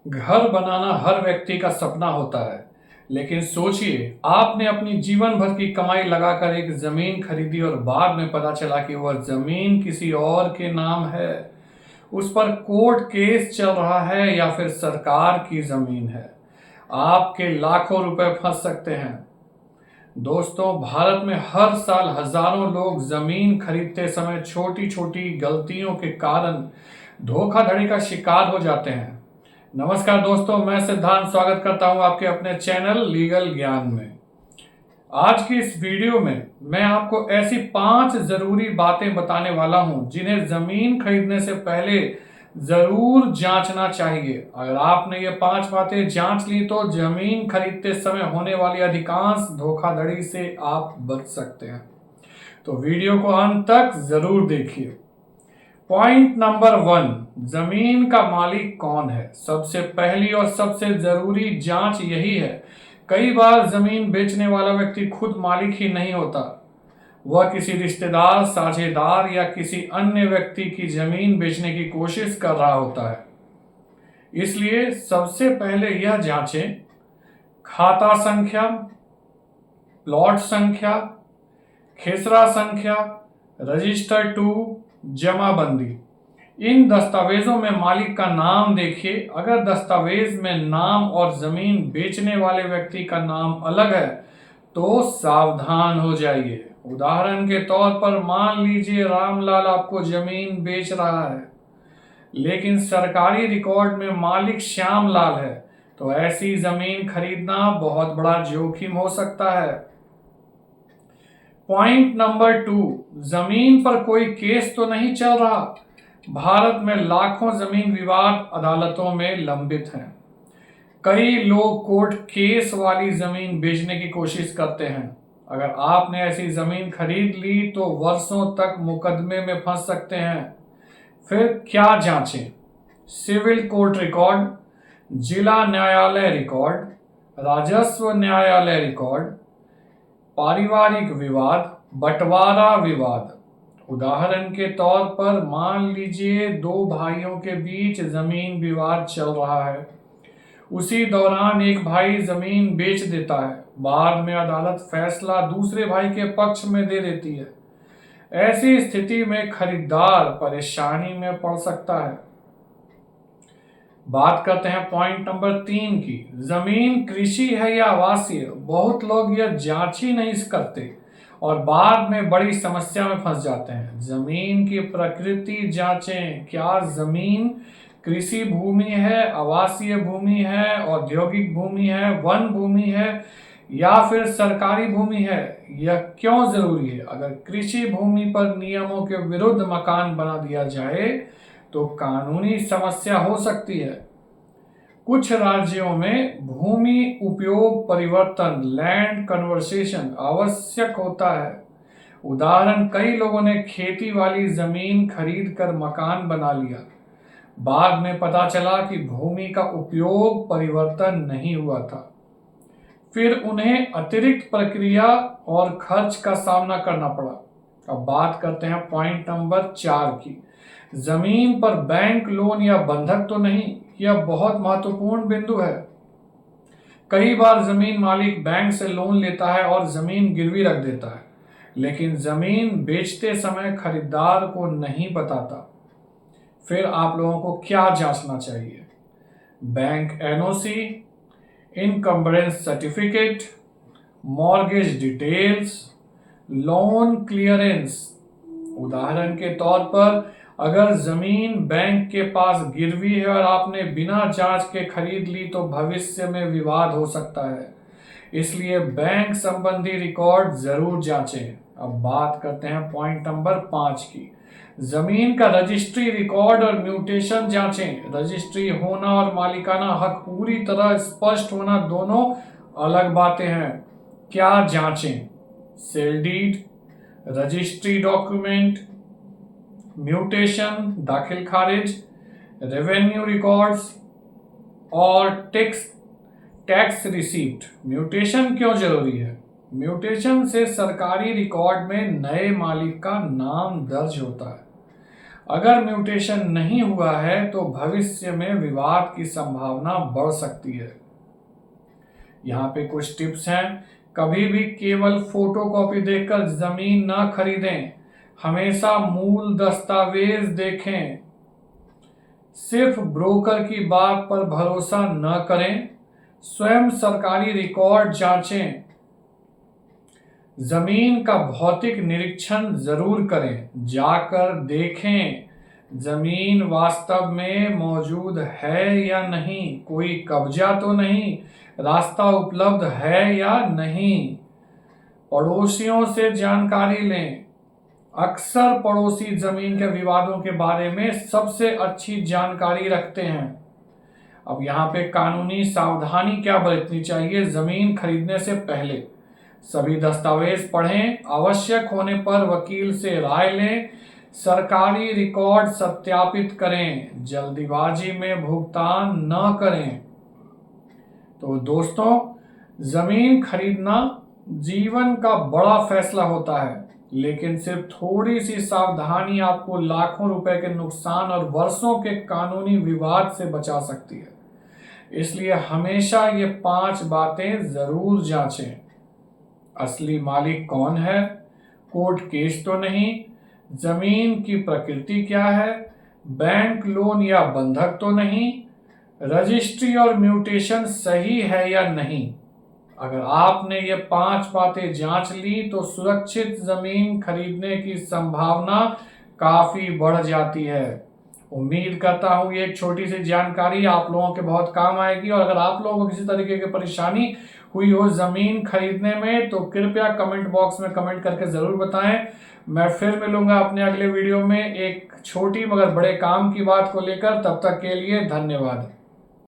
घर बनाना हर व्यक्ति का सपना होता है। लेकिन सोचिए, आपने अपनी जीवन भर की कमाई लगाकर एक जमीन खरीदी और बाद में पता चला कि वह जमीन किसी और के नाम है। उस पर कोर्ट केस चल रहा है या फिर सरकार की जमीन है। आपके लाखों रुपए फंस सकते हैं। दोस्तों, भारत में हर साल हजारों लोग जमीन खरीदते समय छोटी छोटी गलतियों के कारण धोखाधड़ी का शिकार हो जाते हैं। नमस्कार दोस्तों, मैं सिद्धांत स्वागत करता हूं आपके अपने चैनल लीगल ज्ञान में। आज की इस वीडियो में मैं आपको ऐसी 5 जरूरी बातें बताने वाला हूं जिन्हें जमीन खरीदने से पहले जरूर जांचना चाहिए। अगर आपने ये 5 बातें जांच ली तो जमीन खरीदते समय होने वाली अधिकांश धोखाधड़ी से आप बच सकते हैं। तो वीडियो को अंत तक जरूर देखिए। पॉइंट नंबर 1, जमीन का मालिक कौन है। सबसे पहली और सबसे जरूरी जांच यही है। कई बार जमीन बेचने वाला व्यक्ति खुद मालिक ही नहीं होता। वह किसी रिश्तेदार, साझेदार या किसी अन्य व्यक्ति की जमीन बेचने की कोशिश कर रहा होता है। इसलिए सबसे पहले यह जांचें, खाता संख्या, प्लॉट संख्या, खेसरा संख्या, रजिस्टर टू, जमाबंदी। इन दस्तावेजों में मालिक का नाम देखिए। अगर दस्तावेज में नाम और जमीन बेचने वाले व्यक्ति का नाम अलग है तो सावधान हो जाइए। उदाहरण के तौर पर मान लीजिए रामलाल आपको जमीन बेच रहा है, लेकिन सरकारी रिकॉर्ड में मालिक श्यामलाल है, तो ऐसी जमीन खरीदना बहुत बड़ा जोखिम हो सकता है। पॉइंट नंबर 2, जमीन पर कोई केस तो नहीं चल रहा। भारत में लाखों जमीन विवाद अदालतों में लंबित हैं। कई लोग कोर्ट केस वाली जमीन बेचने की कोशिश करते हैं। अगर आपने ऐसी जमीन खरीद ली तो वर्षों तक मुकदमे में फंस सकते हैं। फिर क्या जांचें? सिविल कोर्ट रिकॉर्ड, जिला न्यायालय रिकॉर्ड, राजस्व न्यायालय रिकॉर्ड, पारिवारिक विवाद, बंटवारा विवाद। उदाहरण के तौर पर मान लीजिए 2 भाइयों के बीच जमीन विवाद चल रहा है। उसी दौरान एक भाई जमीन बेच देता है। बाद में अदालत फैसला दूसरे भाई के पक्ष में दे देती है। ऐसी स्थिति में खरीदार परेशानी में पड़ सकता है। बात करते हैं पॉइंट नंबर 3 की। जमीन कृषि है या आवासीय। बहुत लोग यह जांच ही नहीं करते और बाद में बड़ी समस्या में फंस जाते हैं। जमीन की प्रकृति जांचें। क्या जमीन कृषि भूमि है, आवासीय भूमि है, औद्योगिक भूमि है, वन भूमि है या फिर सरकारी भूमि है? यह क्यों जरूरी है? अगर कृषि भूमि पर नियमों के विरुद्ध मकान बना दिया जाए तो कानूनी समस्या हो सकती है। कुछ राज्यों में भूमि उपयोग परिवर्तन, लैंड कन्वर्सेशन आवश्यक होता है। उदाहरण, कई लोगों ने खेती वाली जमीन खरीद कर मकान बना लिया। बाद में पता चला कि भूमि का उपयोग परिवर्तन नहीं हुआ था। फिर उन्हें अतिरिक्त प्रक्रिया और खर्च का सामना करना पड़ा। अब बात करते हैं पॉइंट नंबर 4 की। जमीन पर बैंक लोन या बंधक तो नहीं। यह बहुत महत्वपूर्ण बिंदु है। कई बार जमीन मालिक बैंक से लोन लेता है और जमीन गिरवी रख देता है, लेकिन जमीन बेचते समय खरीदार को नहीं बताता। फिर आप लोगों को क्या जांचना चाहिए? Bank NOC, encumbrance certificate, mortgage details, loan clearance. उदाहरण के तौर पर अगर जमीन बैंक के पास गिरवी है और आपने बिना जांच के खरीद ली तो भविष्य में विवाद हो सकता है। इसलिए बैंक संबंधी रिकॉर्ड जरूर जांचें। अब बात करते हैं पॉइंट नंबर 5 की। जमीन का रजिस्ट्री रिकॉर्ड और म्यूटेशन जांचें। रजिस्ट्री होना और मालिकाना हक पूरी तरह स्पष्ट होना दोनों अलग बातें हैं। क्या जांचें? Sale deed, registry document, mutation, दाखिल खारिज, रेवेन्यू रिकॉर्ड्स और टैक्स रिसीप्ट। म्यूटेशन क्यों जरूरी है? म्यूटेशन से सरकारी रिकॉर्ड में नए मालिक का नाम दर्ज होता है। अगर म्यूटेशन नहीं हुआ है तो भविष्य में विवाद की संभावना बढ़ सकती है। यहाँ पे कुछ टिप्स हैं। कभी भी केवल फोटोकॉपी देखकर जमीन ना खरीदें, हमेशा मूल दस्तावेज देखें। सिर्फ ब्रोकर की बात पर भरोसा न करें, स्वयं सरकारी रिकॉर्ड जांचें। जमीन का भौतिक निरीक्षण जरूर करें, जाकर देखें जमीन वास्तव में मौजूद है या नहीं, कोई कब्जा तो नहीं, रास्ता उपलब्ध है या नहीं। पड़ोसियों से जानकारी लें। अक्सर पड़ोसी जमीन के विवादों के बारे में सबसे अच्छी जानकारी रखते हैं। अब यहाँ पे कानूनी सावधानी क्या बरतनी चाहिए जमीन खरीदने से पहले? सभी दस्तावेज पढ़ें, आवश्यक होने पर वकील से राय लें, सरकारी रिकॉर्ड सत्यापित करें, जल्दीबाजी में भुगतान न करें। तो दोस्तों, जमीन खरीदना जीवन का बड़ा फैसला होता है, लेकिन सिर्फ थोड़ी सी सावधानी आपको लाखों रुपए के नुकसान और वर्षों के कानूनी विवाद से बचा सकती है। इसलिए हमेशा ये 5 बातें जरूर जांचें। असली मालिक कौन है? कोर्ट केस तो नहीं? जमीन की प्रकृति क्या है? बैंक लोन या बंधक तो नहीं? रजिस्ट्री और म्यूटेशन सही है या नहीं? अगर आपने ये 5 बातें जांच ली तो सुरक्षित जमीन खरीदने की संभावना काफी बढ़ जाती है। उम्मीद करता हूं ये एक छोटी सी जानकारी आप लोगों के बहुत काम आएगी, और अगर आप लोगों को किसी तरीके की परेशानी हुई हो जमीन खरीदने में तो कृपया कमेंट बॉक्स में कमेंट करके जरूर बताएं। मैं फिर मिलूंगा अपने अगले वीडियो में एक छोटी मगर बड़े काम की बात को लेकर। तब तक के लिए धन्यवाद।